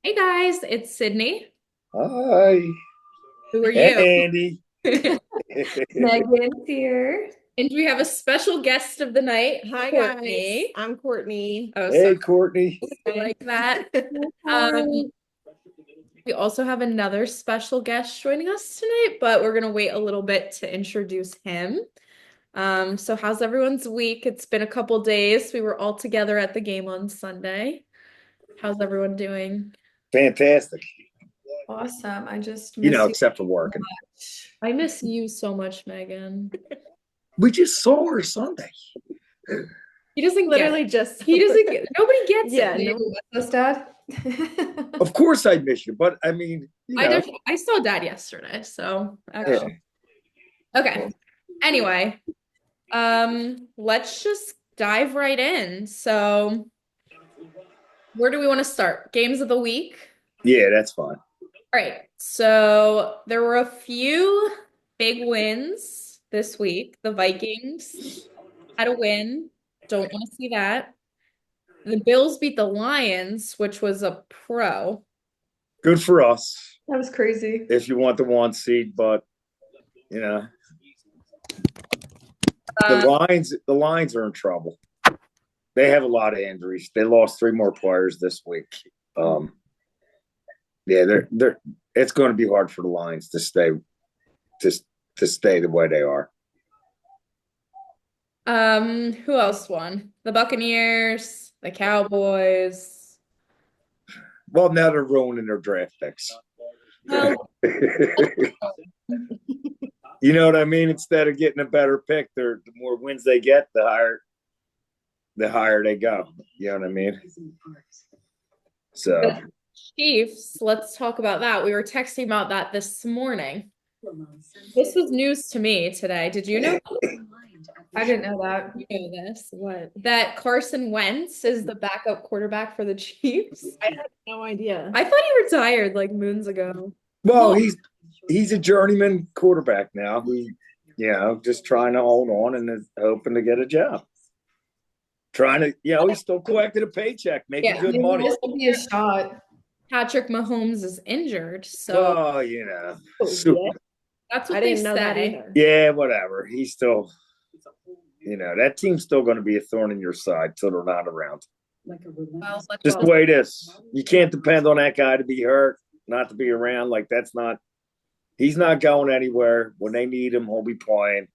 Hey guys, it's Sydney. Hi. Who are Hey, you? Andy. Megan's here. And we have a special guest of the night, Hi guys, Courtney. I'm Courtney. Oh, so Hey, Courtney. I like that. Hi. Um, we also have another special guest joining us tonight, but we're gonna wait a little bit to introduce him. So how's everyone's week? It's been a couple days. We were all together at the game on Sunday. How's everyone doing? Fantastic. Awesome. I just miss you Except for working. much. I miss you so much, Megan. We just saw her Sunday. He doesn't get Literally it. just He doesn't get nobody gets Yeah, it. no. Us, Dad? Of course I miss you, but I mean, I saw Dad yesterday, so yeah. actually. Okay. Anyway, let's just dive right in. So, where do we want to start? Games of the week? Yeah, that's fine. All right. So, there were a few big wins this week. The Vikings had a win. Don't want to see that. The Bills beat the Lions, which was a pro. Good for us That was crazy. if you want the one seed, but you know, Um, the Lions are in trouble. They have a lot of injuries. They lost three more players this week. Yeah, they're it's going to be hard for the Lions to to stay the way they are. who else won? The Buccaneers, the Cowboys. Well, now they're ruining their draft picks. Well, You know what I mean? Instead of getting a better pick, the more wins they get, the higher they go. You know what I mean? So, the Chiefs, let's talk about that. We were texting about that this morning. This was news to me today. Did you know I didn't know that. you know this? What? That Carson Wentz is the backup quarterback for the Chiefs? I had no idea. I thought he retired like moons ago. well, he's a journeyman quarterback now who, just trying to hold on and is hoping to get a job. Trying to, he's still collecting a paycheck, making Yeah. good Maybe money. this will be a shot. Patrick Mahomes is injured, so Oh, Oh, super. yeah. that's what I they didn't know that say. either. Yeah, whatever. He's still, that team's still going to be a thorn in your side till they're not around. Well, Just the way it is. You can't depend on that guy to be hurt, not to be around. Like he's not going anywhere. When they need him, he'll be playing.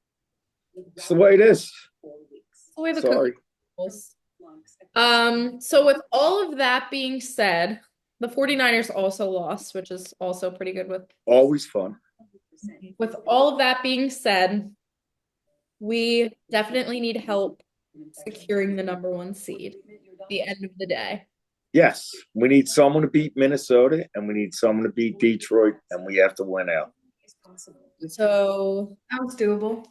It's the way it is. the way the Sorry. cookie crumbles. So with all of that being said, the 49ers also lost, which is also pretty good Always fun. with all of that being said, we definitely need help securing the number one seed at the end of the day. Yes, we need someone to beat Minnesota, and we need someone to beat Detroit, and we have to win out. So Sounds doable.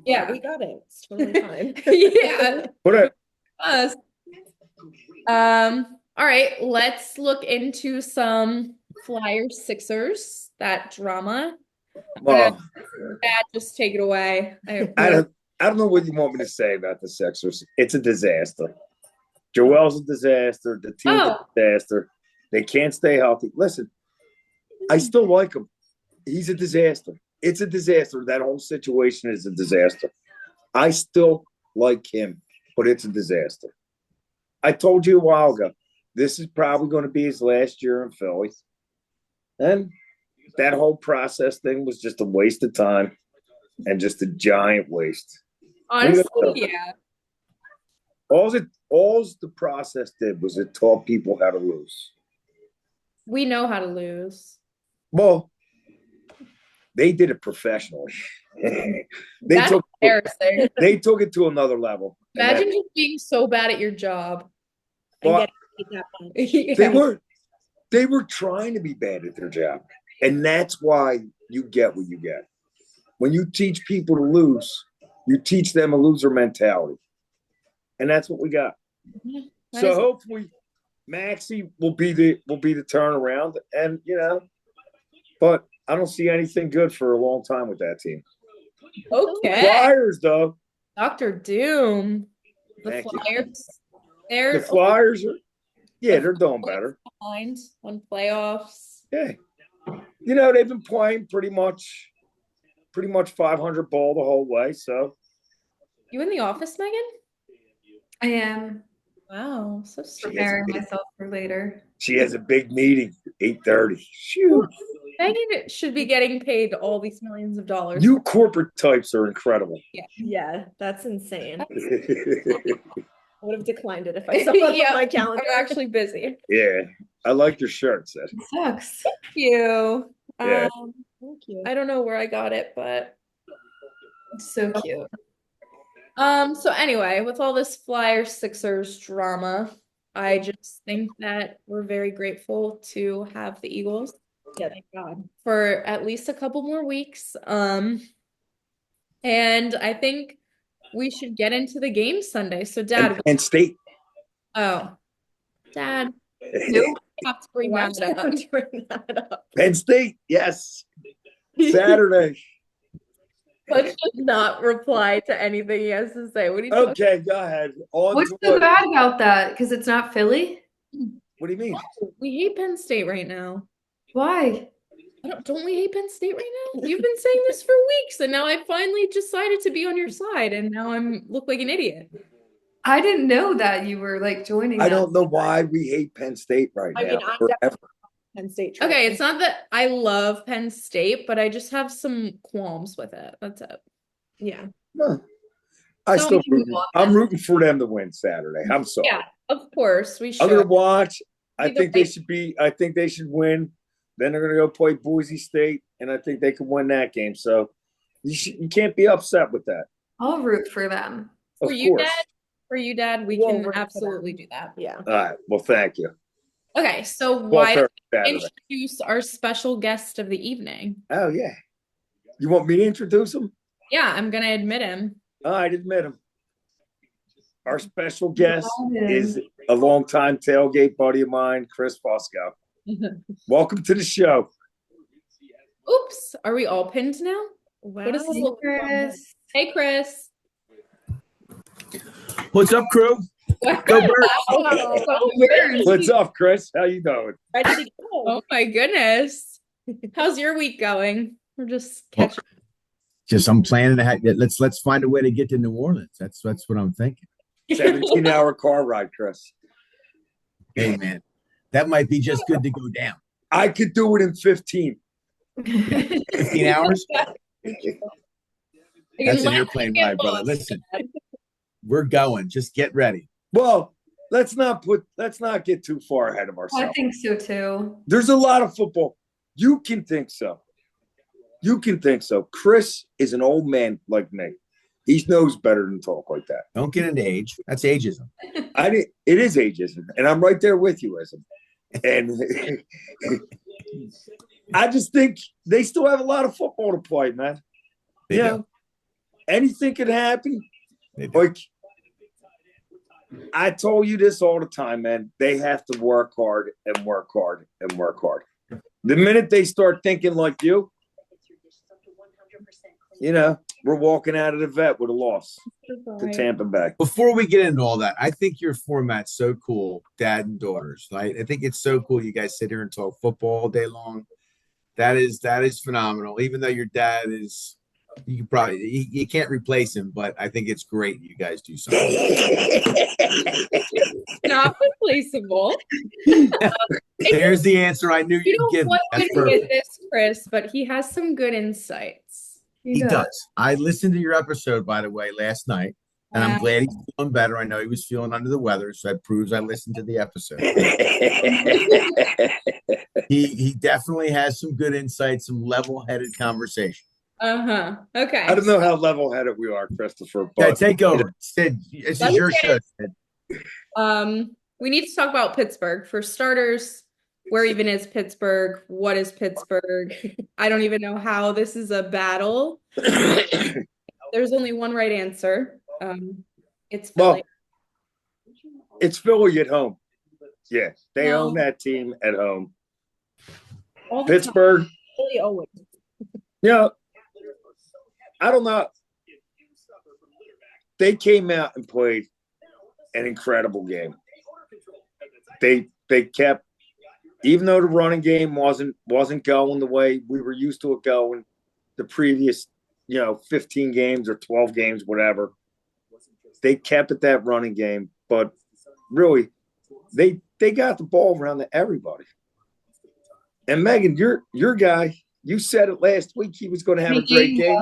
yeah, We got it. It's totally fine. yeah. But Us. All right, let's look into some Flyers Sixers, that drama. well, Dad, just take it away. I don't know what you want me to say about the Sixers. It's a disaster. Joel's a disaster. The team's a disaster. They can't stay healthy. Listen, I still like him. He's a disaster. It's a disaster. That whole situation is a disaster. I still like him, but it's a disaster. I told you a while ago, this is probably going to be his last year in Philly. And that whole process thing was just a waste of time and just a giant waste. Honestly, yeah. All the process did was it taught people how to lose. We know how to lose. Well, they did it professionally. That's embarrassing. They took it to another level. Imagine just being so bad at your job. And Well, get that fun. Yeah. they were trying to be bad at their job. And that's why you get what you get. When you teach people to lose, you teach them a loser mentality. And that's what we got. So hopefully Maxey will be the turnaround. And but I don't see anything good for a long time with that team. Okay. Flyers, though. Dr. Doom. The Thank you. Flyers. The Flyers Yeah, they're doing better. Behind on playoffs. Yeah. They've been playing pretty much 500 ball the whole way. So You in the office, Megan? I am Wow, so sweet. preparing myself for later. she has a big meeting, 8:30. Shoot. Megan should be getting paid all these millions of dollars. You corporate types are incredible. Yeah, that's insane. Yeah, I would have declined it if I saw it Yeah, on my I'm calendar. actually busy. I like your shirt, Sid. It sucks. Thank you. Yeah. Thank you. I don't know where I got it, but It's so cute. so anyway, with all this Flyers Sixers drama, I just think that we're very grateful to have the Eagles Yeah, thank God. for at least a couple more weeks. And I think we should get into the game Sunday. So Dad, And State. Dad, Nope. have to bring Watch that up. out, bring that up. Penn State, yes. Saturday. Let's just not reply to anything he has to say. What are you talking Okay, go ahead. On What's to so what? bad about that? Because it's not Philly? What do you mean? about? We hate Penn State right now. Why? Don't we hate Penn State right now? You've been saying this for weeks, and now I finally decided to be on your side, and now I'm look like an idiot. I didn't know that you were like joining I us. don't know why we hate Penn State right I now. mean, I'm Forever. definitely Penn State. Okay, it's not that I love Penn State, but I just have some qualms with it. That's it. Yeah. No. So- I'm rooting for them to win Saturday. I'm sorry. Yeah, of course we I'm gonna should. watch. I Be the think they big- should be. I think they should win. Then they're gonna go play Boise State, and I think they can win that game. So you can't be upset with that. I'll root for them. Of For you, course. Dad, for you, Dad, we We'll can root for absolutely them. do that. Yeah. All right. Well, thank you. Okay, so Well, why don't Saturday. we introduce our special guest of the evening? Oh yeah. You want me to introduce him? Yeah, I'm gonna admit him. All right, admit him. Our special guest Got is him. a longtime tailgate buddy of mine, Chris Fosco. Welcome to the show. Oops, are we all pinned now? Wow. What does this Hey, look like? Chris. Hey, Chris. What's up, crew? Go Birds. Oh, So weird. What's up, Chris? How you doing? Ready to go. oh my goodness. How's your week going? We're just Well, catching. Just I'm planning to let's find a way to get to New Orleans. That's what I'm thinking. 17-hour car ride, Chris. Hey man, that might be just good to go down. I could do it in 15. 15 hours? That's an airplane ride, brother. Listen, we're going. Just get ready. Well, let's not get too far ahead of I ourselves. think so too. There's a lot of football. You can think so. Chris is an old man like me. He knows better than talk like that. Don't get into age. That's ageism. It is ageism, and I'm right there with you, ism. And I just think they still have a lot of football to play, man. They Yeah. do. Anything could happen. They do. Like I told you this all the time, man. They have to work hard and work hard and work hard. The minute they start thinking like you, we're walking out of the vet with a loss to Tampa Bay. Before we get into all that, I think your format's so cool, dad and daughters. Right? I think it's so cool. You guys sit here and talk football all day long. That is phenomenal. Even though your dad is, you can't replace him, but I think it's great you guys do something. Not replaceable. There's the answer I knew You you'd don't give me. want That's to get perfect. this, Chris, but he has some good insights. He does. I listened to your episode, by the way, last night, and I'm glad he's feeling better. I know he was feeling under the weather, so that proves I listened to the episode. He definitely has some good insight, some level-headed conversation. Okay. I don't know how level-headed we are, Christopher. Yeah, But take over. Sid, this is your show, Sid. We need to talk about Pittsburgh. For starters, where even is Pittsburgh? What is Pittsburgh? I don't even know how this is a battle. There's only one right answer. It's Philly. it's Philly at home. Yeah, they No. own that team at home. All the time. Pittsburgh, Philly always. I don't know. They came out and played an incredible game. they kept, even though the running game wasn't going the way we were used to it going the previous 15 games or 12 games, whatever. They kept it that running game, but really they got the ball around to everybody. And Megan, your guy, you said it last week, he was going to have a great game.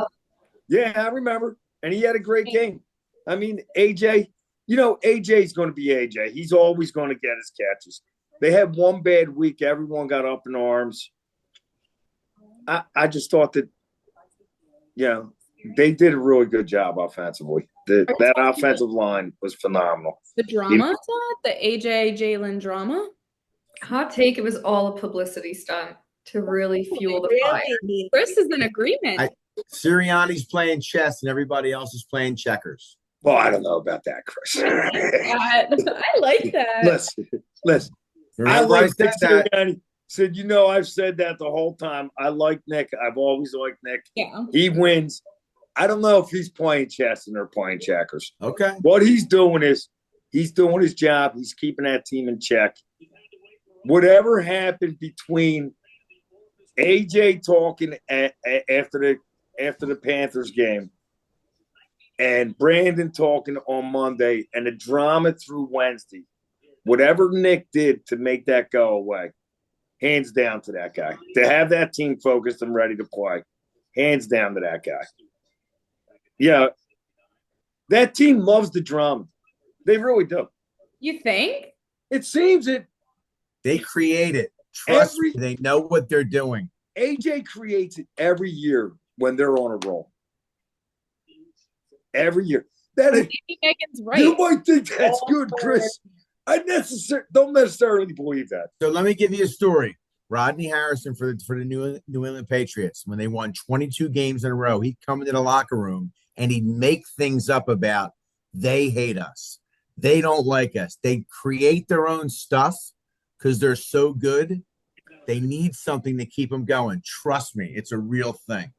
Yeah, I remember. And he had a great game. I mean, AJ, AJ's going to be AJ. He's always going to get his catches. They had one bad week. Everyone got up in arms. I just thought that, they did a really good job offensively. That offensive line was phenomenal. The drama, the AJ Jalen drama. Hot take, it was all a publicity stunt to really fuel the fire. Chris is in agreement. Sirianni's playing chess and everybody else is playing checkers. Well, I don't know about that, Chris. I like that. Listen. Remember, I like I that. that. Sirianni said, I've said that the whole time. I like Nick. I've always liked Nick. Yeah. He wins. I don't know if he's playing chess and they're playing checkers. Okay. What he's doing is he's doing his job. He's keeping that team in check. Whatever happened between AJ talking after the Panthers game and Brandon talking on Monday and the drama through Wednesday, whatever Nick did to make that go away, hands down to that guy. To have that team focused and ready to play, hands down to that guy. Yeah, that team loves the drama. They really do. You think? It seems it. They create it. Trust me, they know what they're doing. AJ creates it every year when they're on a roll. Every year. Megan's right. You might think that's good, Chris. I don't necessarily believe that. So let me give you a story. Rodney Harrison for the New England Patriots, when they won 22 games in a row, he'd come into the locker room and he'd make things up about they hate us. They don't like us. They create their own stuff because they're so good. They need something to keep them going. Trust me, it's a real thing.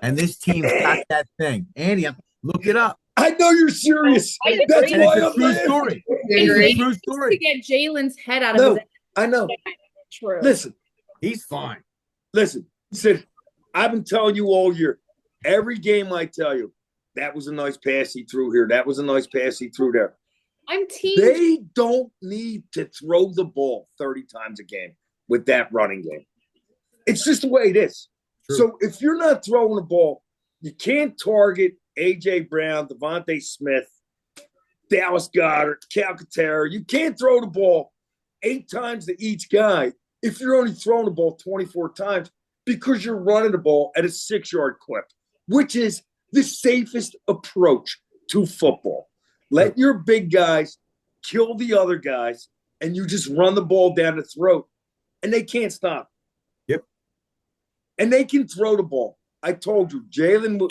And this team's got that thing. Andy, look it up. I know you're serious. That's and why it's a I'm true there. story. It's a true story. To get Jalen's head out of his head. I know. True. Listen. He's fine. Listen, Sid, I've been telling you all year. Every game I tell you, that was a nice pass he threw here. That was a nice pass he threw there. I'm team. They don't need to throw the ball 30 times a game with that running game. It's just the way it is. True. So if you're not throwing the ball, you can't target A.J. Brown, Devontae Smith, Dallas Goedert, Calcaterra. You can't throw the ball 8 times to each guy if you're only throwing the ball 24 times because you're running the ball at a 6-yard clip, which is the safest approach to football. Let your big guys kill the other guys, and you just run the ball down the throat, and they can't stop. Yep. And they can throw the ball. I told you, Jalen,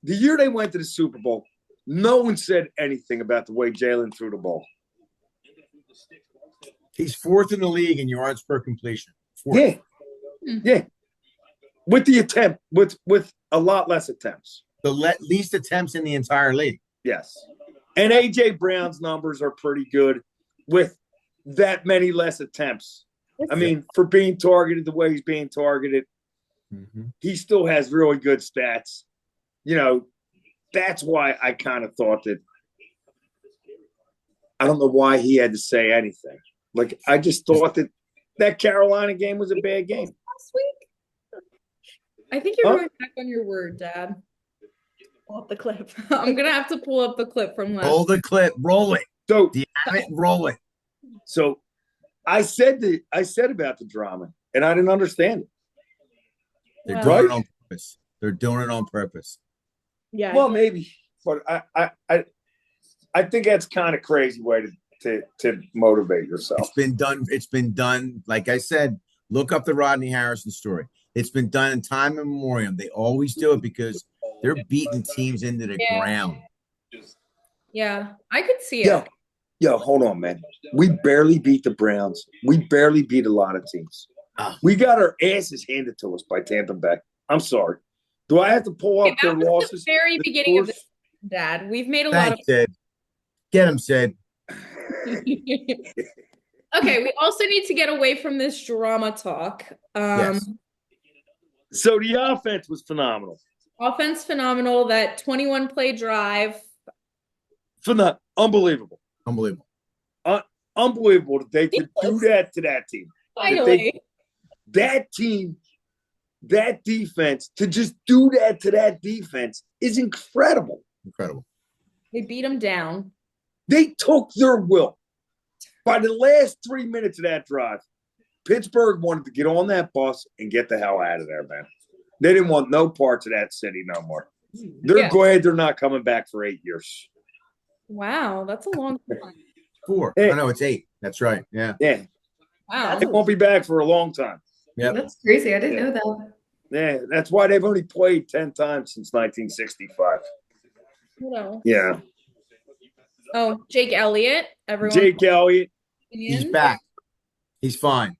the year they went to the Super Bowl, no one said anything about the way Jalen threw the ball. He's 4th in the league in yards per completion. 4th. Yeah. With the attempt, with a lot less attempts. The least attempts in the entire league. Yes. And A.J. Brown's numbers are pretty good with that many less attempts. I mean, for being targeted the way he's being targeted, he still has really good stats. That's why I kind of thought that – I don't know why he had to say anything. Like, I just thought that Carolina game was a bad game. Last week? I think you're going back on your word, Dad. Pull up the clip. I'm going to have to pull up the clip from last Roll the clip. Roll it. So, damn it, roll it. So, I said about the drama, and I didn't understand it. They're doing it on purpose. They're doing it on purpose. Yeah. Well, maybe, but I think that's kind of crazy way to motivate yourself. It's been done. Like I said, look up the Rodney Harrison story. It's been done in time immemorial. They always do it because they're beating teams into the ground. Yeah, I could see it. Yo, hold on, man. We barely beat the Browns. We barely beat a lot of teams. We got our asses handed to us by Tampa Bay. I'm sorry. Do I have to pull up their losses? The very beginning of this, Dad. We've made a lot of. Sid. Get him, Sid. Okay, we also need to get away from this drama talk. Yes. So the offense was phenomenal. Offense phenomenal. That 21 play drive. Unbelievable. Unbelievable. Unbelievable that they could do that to that team. Finally. That team, that defense, to just do that to that defense is incredible. Incredible. They beat them down. They took their will. By the last 3 minutes of that drive, Pittsburgh wanted to get on that bus and get the hell out of there, man. They didn't want no parts of that city no more. They're glad they're not coming back for 8 years. Wow, that's a long time. 4. Hey. I know it's 8. That's right. Yeah. Yeah. Wow. They won't be back for a long time. Yep. That's crazy. I didn't know that. Yeah, that's why they've only played 10 times since 1965. No. Yeah. Oh, Jake Elliott. Everyone. Jake Elliott. He's back. He's fine.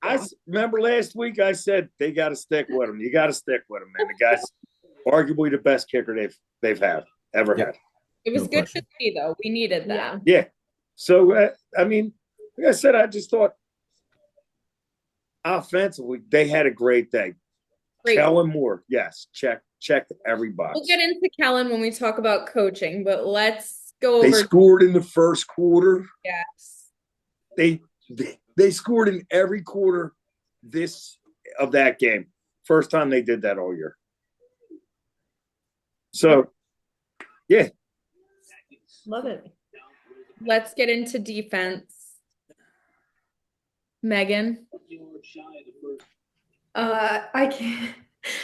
I remember last week I said they got to stick with him. You got to stick with him, man. The guy's arguably the best kicker they've ever had. It was No good question. to see, though. We needed that. Yeah. So I mean, like I said, I just thought offensively they had a great day. Great. Kellen Moore, yes, checked every box. We'll get into Kellen when we talk about coaching, but let's go They over. scored in the first quarter. Yes. They scored in every quarter of that game. First time they did that all year. So, yeah. Love it. Let's get into defense. Megan. I can't.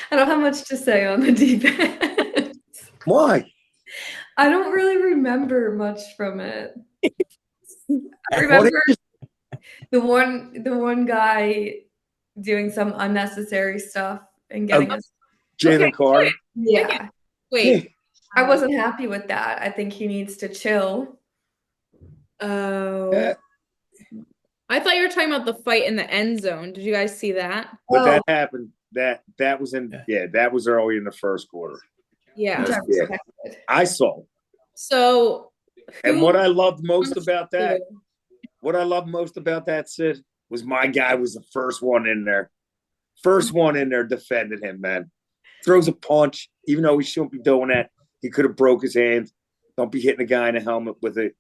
I don't have much to say on the defense. Why? I don't really remember much from it. I remember the one guy doing some unnecessary stuff and getting us. Jalen Carter. Yeah. Wait. I wasn't happy with that. I think he needs to chill. Oh. I thought you were talking about the fight in the end zone. Did you guys see that? But that happened. That was that was early in the first quarter. Yeah. Yeah. I saw. So And what I loved most about that, Sid, was my guy was the first one in there. First one in there defended him, man. Throws a punch, even though he shouldn't be doing that. He could have broke his hand. Don't be hitting a guy in a helmet with a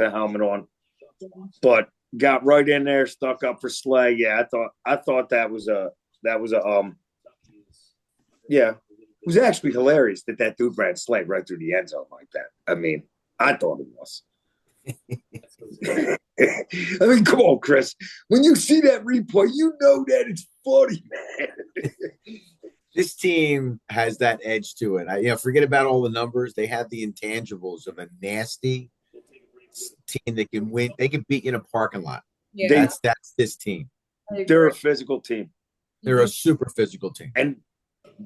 helmet on. But got right in there, stuck up for Slay. Yeah, I thought that was a it was actually hilarious that dude ran Slay right through the end zone like that. I mean, I thought it was. I mean, come on, Chris. When you see that replay, you know that it's funny, man. This team has that edge to it. Forget about all the numbers. They have the intangibles of a nasty team that can win. They can beat you in a parking lot. Yeah. That's this team. They're a physical team. They're a super physical team. And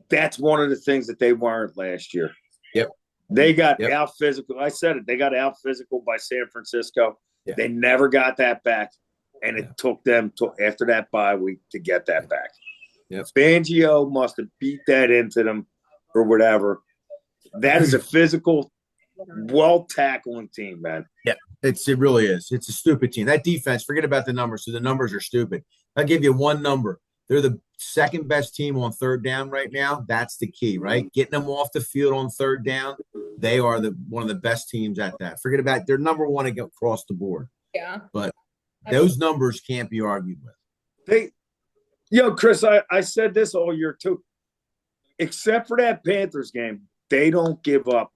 that's one of the things that they weren't last year. Yep. They got out physical. I said it. They got out physical by San Francisco. Yeah. They never got that back. And it took them after that bye week to get that back. Yep. Fangio must have beat that into them or whatever. That is a physical, well-tackling team, man. Yeah, it really is. It's a stupid team. That defense, forget about the numbers. So the numbers are stupid. I'll give you one number. They're the second best team on third down right now. That's the key, right? Getting them off the field on third down. They are one of the best teams at that. Forget about it. They're number one across the board. Yeah. But those numbers can't be argued with. Chris, I said this all year too. Except for that Panthers game, they don't give up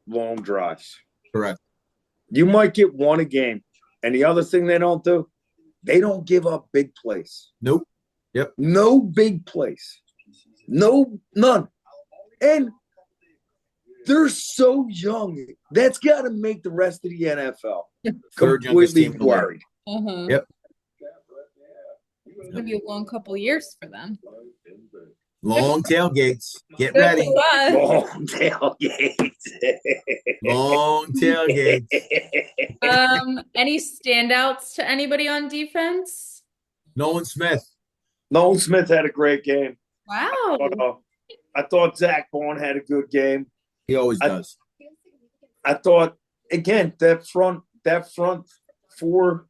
long drives. Correct. You might get one a game. And the other thing they don't do, they don't give up big plays. Nope. Yep. No big plays. None. And they're so young. That's got to make the rest of the NFL completely worried. Uh-huh. Yep. It's going to be a long couple years for them. Long tailgates. Get ready. Long tailgates. Long tailgates. Any standouts to anybody on defense? Nolan Smith. Nolan Smith had a great game. Wow. I thought Zach Bourne had a good game. He always does. I thought, again, that front for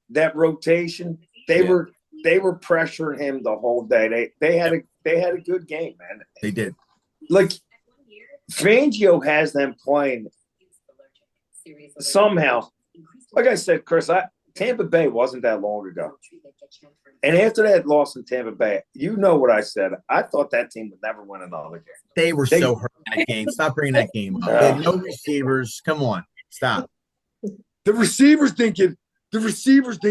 that rotation, they were pressuring him the whole day. They had a good game, man. They did. Like Fangio has them playing somehow. Like I said, Chris, Tampa Bay wasn't that long ago. And after that loss in Tampa Bay, you know what I said. I thought that team would never win another game. They were so hurt in that game. Stop bringing that game up. They had no receivers. Come on. Stop. The receivers didn't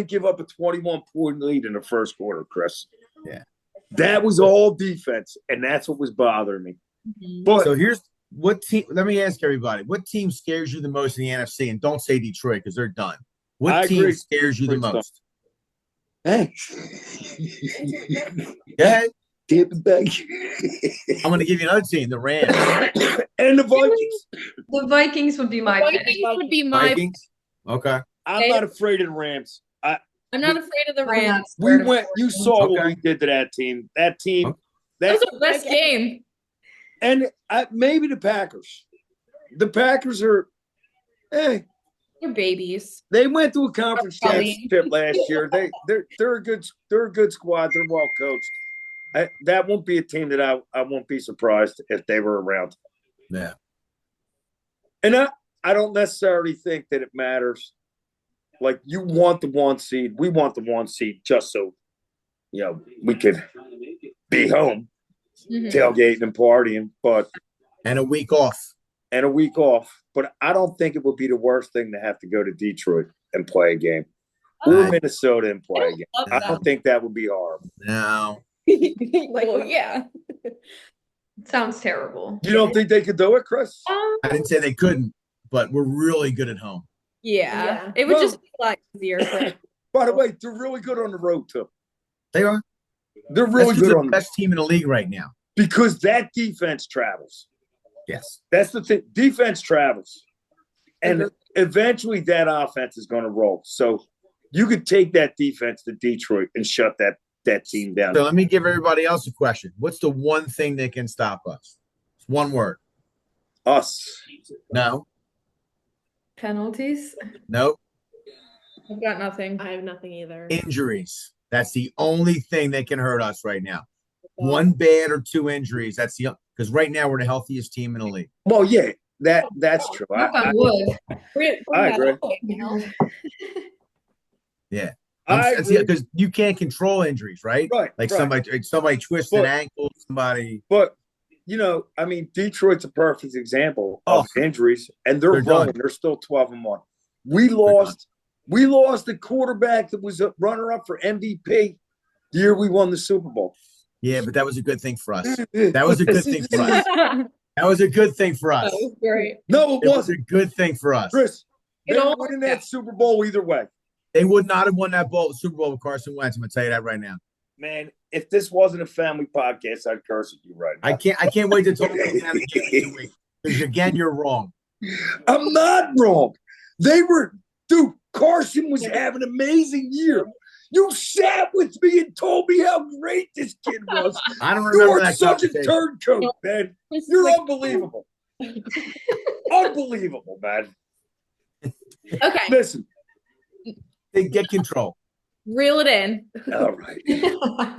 give up a 21-point lead in the first quarter, Chris. Yeah. That was all defense, and that's what was bothering me. But so here's what team – let me ask everybody. What team scares you the most in the NFC? And don't say Detroit because they're done. What team scares you the most? Hey. Go ahead. Tampa Bay. I'm going to give you another team, the Rams. And the Vikings. The Vikings would be my pick. Vikings? Okay. I'm not afraid of the Rams. I'm not afraid of the Rams. You saw what we did to that team. That was the best game. And maybe the Packers. The Packers are, they're babies. They went to a conference championship last year. They're a good squad. They're well coached. That won't be a team that I won't be surprised if they were around. Yeah. And I don't necessarily think that it matters. Like, you want the 1 seed. We want the 1 seed just so, we could be home, tailgating and partying. And a week off. But I don't think it would be the worst thing to have to go to Detroit and play a game. Or Minnesota and play a game. I don't think that would be horrible. No. Well, yeah. Sounds terrible. You don't think they could do it, Chris? I didn't say they couldn't, but we're really good at home. Yeah. It would just be a lot easier. By the way, they're really good on the road, too. They are. They're really good on the best team in the league right now. Because that defense travels. Yes. That's the thing. Defense travels. And eventually that offense is going to roll. So you could take that defense to Detroit and shut that team down. So let me give everybody else a question. What's the one thing that can stop us? It's one word. Us. No. Penalties? Nope. I've got nothing. I have nothing either. Injuries. That's the only thing that can hurt us right now. One bad or 2 injuries. That's because right now we're the healthiest team in the league. Well, yeah, that's true. I would. I agree. Yeah. Because you can't control injuries, right? Right. Like right. somebody twists an ankle, somebody. But Detroit's a perfect example of injuries, and they're rolling. They're still 12-1. We lost the quarterback that was a runner-up for MVP the year we won the Super Bowl. Yeah, but that was a good thing for us. That was a good thing for us. That was a good thing for us. That was great. No, it wasn't. Was a good thing for us. Chris, they were winning that Super Bowl either way. They would not have won that Super Bowl with Carson Wentz. I'm going to tell you that right now. Man, if this wasn't a family podcast, I'd curse at you right now. I can't wait to talk about that again in 2 weeks. Because again, you're wrong. I'm not wrong. Carson was having an amazing year. You sat with me and told me how great this kid was. I don't remember that. You're such a turncoat, man. You're unbelievable. Unbelievable, man. Okay. Listen. Get control. Reel it in. All right.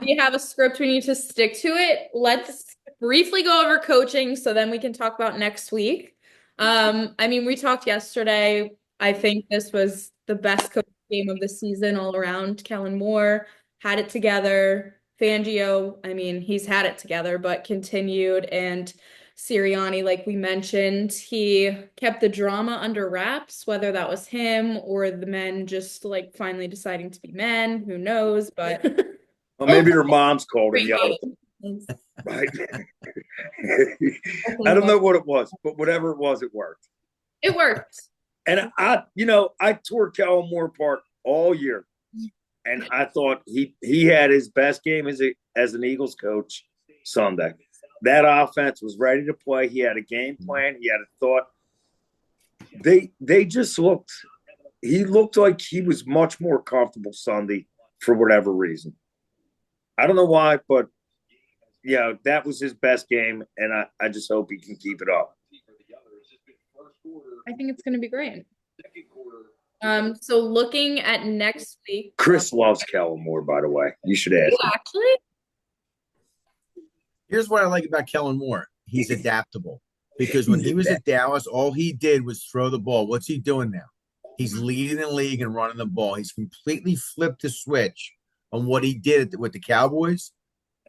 We have a script. We need to stick to it. Let's briefly go over coaching so then we can talk about next week. We talked yesterday. I think this was the best coaching game of the season all around. Kellen Moore had it together. Fangio, he's had it together, but continued. And Sirianni, like we mentioned, he kept the drama under wraps, whether that was him or the men just finally deciding to be men, who knows, but well, maybe their moms called him young. Right. I don't know what it was, but whatever it was, it worked. It worked. And I tore Kellen Moore apart all year. And I thought he had his best game as an Eagles coach Sunday. That offense was ready to play. He had a game plan. He had a thought. They just looked – he looked like he was much more comfortable Sunday for whatever reason. I don't know why, but, that was his best game, and I just hope he can keep it up. I think it's going to be great. So looking at next week. Chris loves Kellen Moore, by the way. You should ask You him. actually? Here's what I like about Kellen Moore. He's adaptable because when he was at Dallas, all he did was throw the ball. What's he doing now? He's leading the league and running the ball. He's completely flipped the switch on what he did with the Cowboys.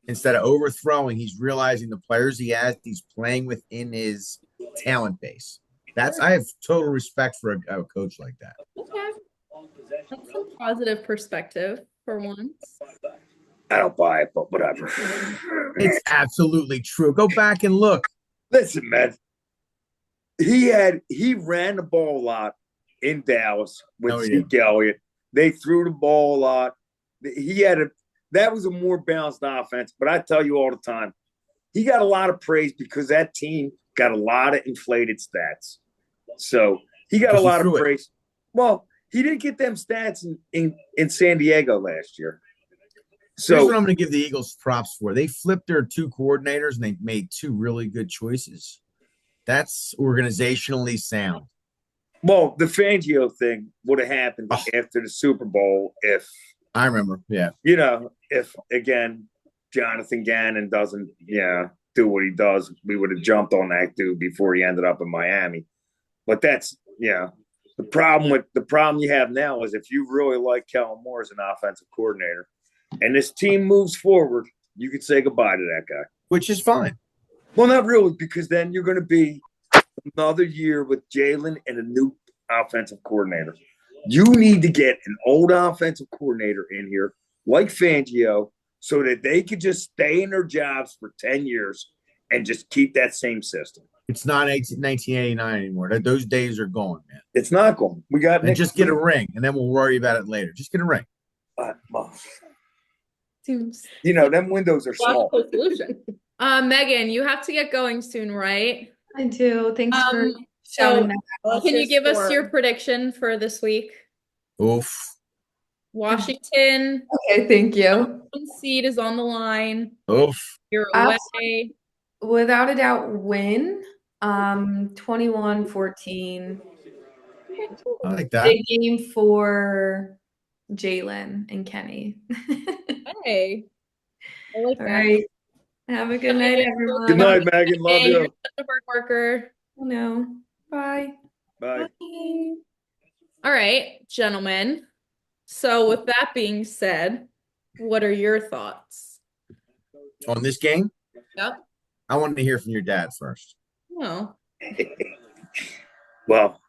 Instead of overthrowing, he's realizing the players he has, he's playing within his talent base. I have total respect for a coach like that. Okay. That's some positive perspective for once. I don't buy it, but whatever. It's absolutely true. Go back and look. Listen, man. He ran the ball a lot in Dallas with Zeke Elliott. They threw the ball a lot. That was a more balanced offense. But I tell you all the time, he got a lot of praise because that team got a lot of inflated stats. So he got a lot of praise. Well, he didn't get them stats in San Diego last year. So here's what I'm going to give the Eagles props for. They flipped their two coordinators and they made two really good choices. That's organizationally sound. Well, the Fangio thing would have happened after the Super Bowl if I remember, yeah. If again Jonathan Gannon doesn't, do what he does, we would have jumped on that dude before he ended up in Miami. But that's the problem you have now is if you really like Kellen Moore as an offensive coordinator, and this team moves forward, you could say goodbye to that guy, which is fine. Well, not really, because then you're going to be another year with Jalen and a new offensive coordinator. You need to get an old offensive coordinator in here, like Fangio, so that they could just stay in their jobs for 10 years and just keep that same system. It's not 1989 anymore. Those days are gone, man. It's not gone. We got and just get a ring, and then we'll worry about it later. Just get a ring. Seems them windows are small. Solution. Megan, you have to get going soon, right? I do. Thanks for so that. Can you give us your prediction for this week? Oof. Washington. Okay, thank you. One seed is on the line. Oof. You're away. Without a doubt, win. 21-14. I like that. Big game for Jalen and Kenny. Hey. I like All that. right. Have a good night, everyone. Good night, Megan. Love you. You're such a hard worker. No. Bye. Bye. Bye. All right, gentlemen. So with that being said, what are your thoughts on this game? Yep. I wanted to hear from your dad first. No. Well,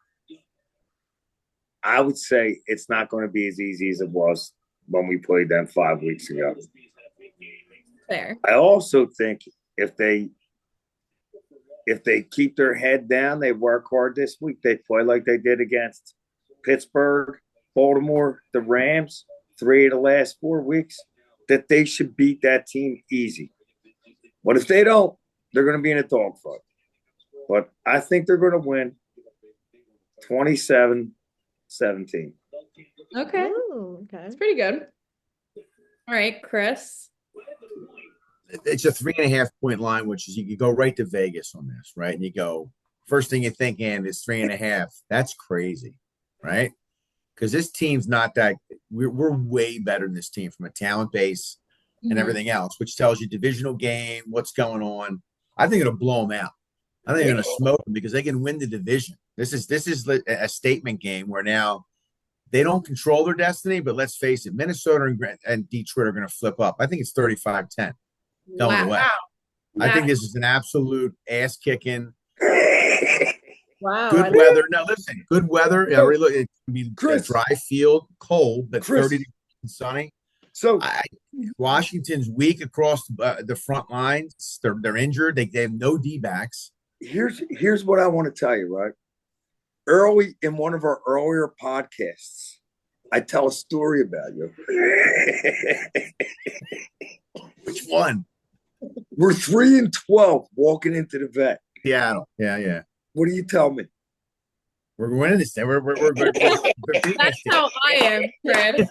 I would say it's not going to be as easy as it was when we played them 5 weeks ago. Fair. I also think if they keep their head down, they work hard this week, they play like they did against Pittsburgh, Baltimore, the Rams, 3 of the last 4 weeks, that they should beat that team easy. But if they don't, they're going to be in a dogfight. But I think they're going to win 27-17. Okay. Ooh, okay. That's pretty good. All right, Chris. It's a 3.5 point line, which is you can go right to Vegas on this, right? And you go, first thing you think, and is 3.5. That's crazy, right? Because this team's not that we're way better than this team from a talent base and everything else, which tells you divisional game, what's going on. I think it'll blow them out. I think they're going to smoke them because they can win the division. This is a statement game where now they don't control their destiny, but let's face it, Minnesota and Detroit are going to flip up. I think it's 35-10 going away. I think this is an absolute ass-kicking. Wow. Good weather. No, listen, good weather. Look, it can be a dry field, cold, but 30 degrees and sunny. So Washington's weak across the front lines. They're injured. They have no D-backs. Here's what I want to tell you, right? Early in one of our earlier podcasts, I tell a story about you. Which one? We're 3-12 walking into the vet. Seattle. Yeah. What do you tell me? We're winning this thing. We're That's how I am, Chris.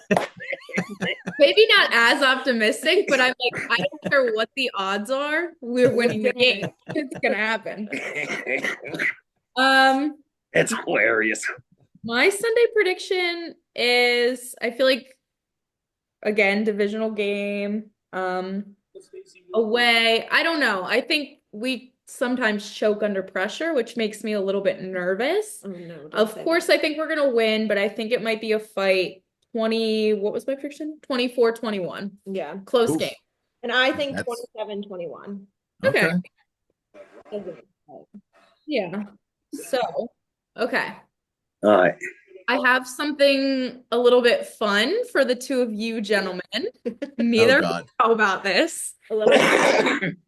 Maybe not as optimistic, but I'm like, I don't care what the odds are. We're winning the game. It's gonna happen. It's hilarious. My Sunday prediction is I feel like again, divisional game. Away. I don't know. I think we sometimes choke under pressure, which makes me a little bit nervous. Oh no, don't Of say course, I think we're gonna win, but I think it might be a fight. 20, what was my prediction? 24-21. that. Yeah. Close Oof. game. And I think That's 27-21. Okay. okay. Yeah. So, okay. All right. I have something a little bit fun for the two of you gentlemen. Neither Oh of God. you know about this, A little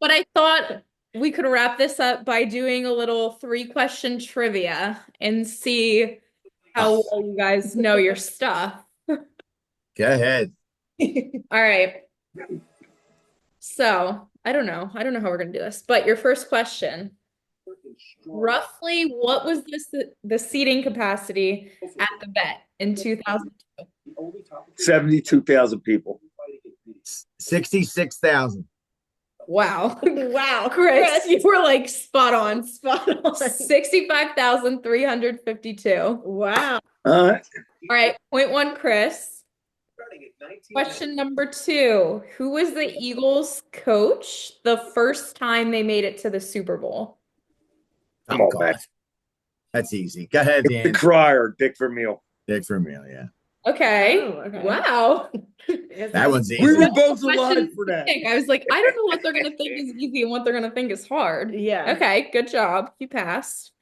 but I thought we could wrap this up by doing a little 3-question trivia and see how well you guys know your stuff. Go ahead. All right. So, I don't know. I don't know how we're going to do this, but your first question. Roughly, what was the seating capacity at the Bet in 2002? 72,000 people. 66,000. Wow. Wow. Chris, you were like spot on. Spot on. 65,352. Wow. All right. All right, point one, Chris. Question number 2. Who was the Eagles coach the first time they made it to the Super Bowl? Come Oh on, God. man. That's easy. Go ahead, The Dan. Crier, Dick Vermeil. Dick Vermeil, yeah. Okay. Oh, okay. Wow. That one's easy. We were both Question alive for that. I was like, I don't know what they're gonna think is easy and what they're gonna think is hard. Yeah. Okay, good job. You passed.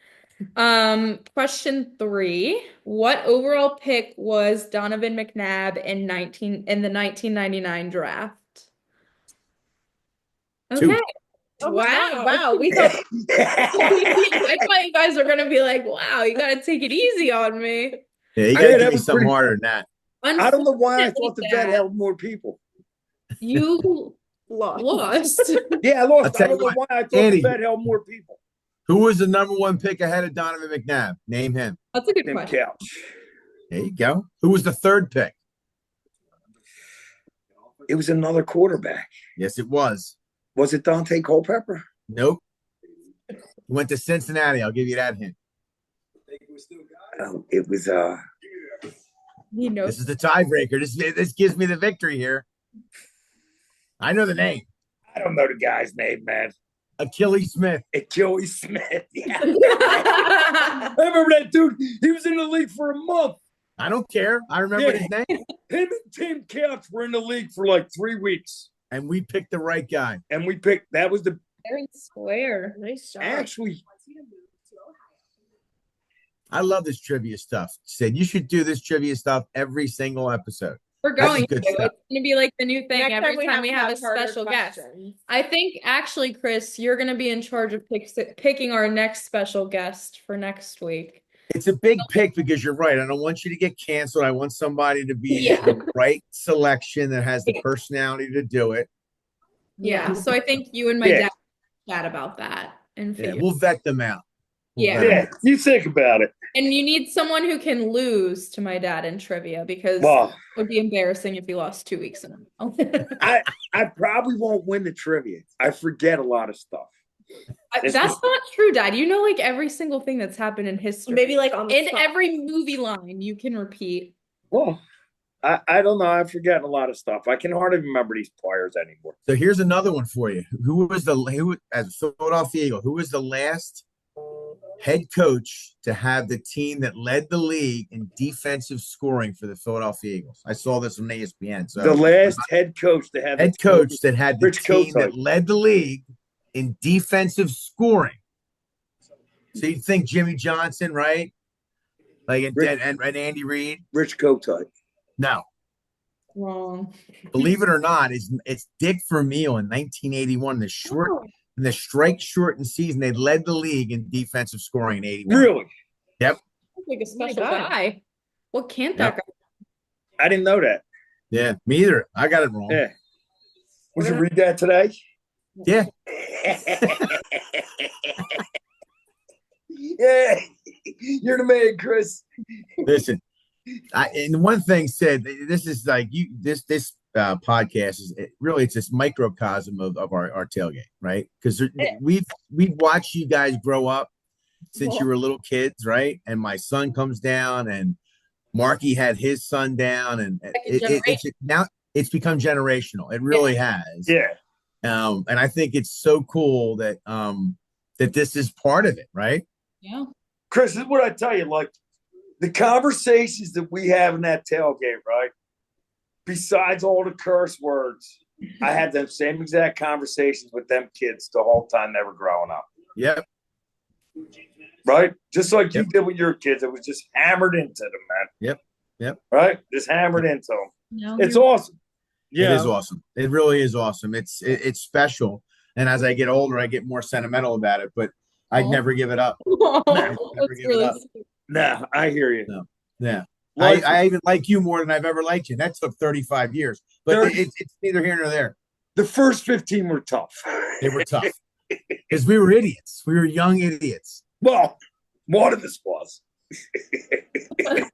Question 3. What overall pick was Donovan McNabb in the 1999 draft? Two. Okay. Oh my Wow. God, wow. We thought I thought you guys were gonna be like, wow, you gotta take it easy on me. Yeah, you Yeah, gotta that give me was something pretty- harder than that. I don't know why I thought the Unfortunately, vet Dad, held more people. you lost. Yeah, I I'll lost. tell I don't you know what, why I thought Andy. the vet held more people. Who was the number 1 pick ahead of Donovan McNabb? Name him. That's a good Tim question. Couch. There you go. Who was the 3rd pick? It was another quarterback. Yes, it was. Was it Dante Culpepper? Nope. He went to Cincinnati. I'll give you that hint. Oh, it was He knows. This is the tiebreaker. This gives me the victory here. I know the name. I don't know the guy's name, man. Achilles Smith. Achilles Smith. Yeah. I remember that dude. He was in the league for a month. I don't care. I remember Yeah. his name. Him and Tim Couch were in the league for like 3 weeks. And we picked the right guy. And we picked, that was the, Fair and square. Nice job. actually, I love this trivia stuff. Said you should do this trivia stuff every single episode. We're That's going to. good It's stuff. going to be like the new thing Next every time we have a harder special guest. questions. I think actually, Chris, you're going to be in charge of picking our next special guest for next week. It's a big pick because you're right. I don't want you to get canceled. I want somebody to be Yeah. the right selection that has the personality to do it. Yeah. So I think you and my Yeah. dad chat about that and Yeah, figure. we'll vet them out. Yeah. yeah, you think about it. And you need someone who can lose to my dad in trivia because Well, it would be embarrassing if he lost 2 weeks in a row. I probably won't win the trivia. I forget a lot of stuff. That's not true, Dad. You know, like every single thing that's happened in history. Maybe like on the In spot. every movie line, you can repeat. Well, I don't know. I've forgotten a lot of stuff. I can hardly remember these players anymore. So here's another one for you. Who as a Philadelphia Eagle, who was the last head coach to have the team that led the league in defensive scoring for the Philadelphia Eagles? I saw this on ESPN. So The last head coach to have head coach that had the Rich team that Kotite. led the league in defensive scoring. So you'd think Jimmy Johnson, right? Like and Andy Reid. Rich Kotite. No, Wrong. believe it or not, it's Dick Vermeil in 1981. In the strike shortened season, they led the league in defensive scoring in 81. Really? Like a special God. guy. What can't that guy? I didn't know that. Yeah, me either. I got it wrong. Yeah. Would you read that today? Yeah. Yeah. You're the man, Chris. Listen, and one thing said, this is like this podcast is it's this microcosm of our tailgate, right? Because we've watched you guys grow up since you were little kids, right? And my son comes down, and Marky had his son down, and now it's become generational. It really has. Yeah. And I think it's so cool that that this is part of it, right? Yeah. Chris, this is what I tell you. Like the conversations that we have in that tailgate, right? Besides all the curse words, I had the same exact conversations with them kids the whole time they were growing up. Yep. Right? Just like you did with your kids. It was just hammered into them, man. Yep. Right? Just hammered into them. No, It's awesome. Yeah. It is awesome. It really is awesome. It's special. And as I get older, I get more sentimental about it, but I'd never give it up. That's really sweet. Nah, I hear you. No. Yeah. Like, I even like you more than I've ever liked you. That took 35 years, but it's neither here nor there. the first 15 were tough. They were tough because we were idiots. We were young idiots. Well, one of us was. That's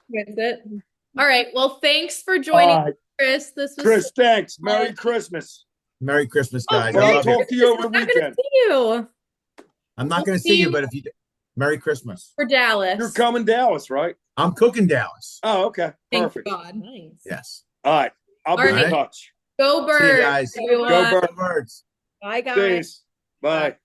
it. All right. Well, thanks for joining, Chris. This was Chris, thanks. Merry Christmas. Merry Christmas, guys. Well, I I'll love you. talk to you over the I'm not gonna weekend. see you I'm not going to see you, but if you Merry Christmas. for Dallas. You're coming Dallas, right? I'm cooking Dallas. Oh, okay. Thank Perfect. God. Nice. Yes. All right. I'll be All in right. touch. Go Birds. See you guys. everyone. Go Birds. Go Birds. Bye, guys. Peace. Bye.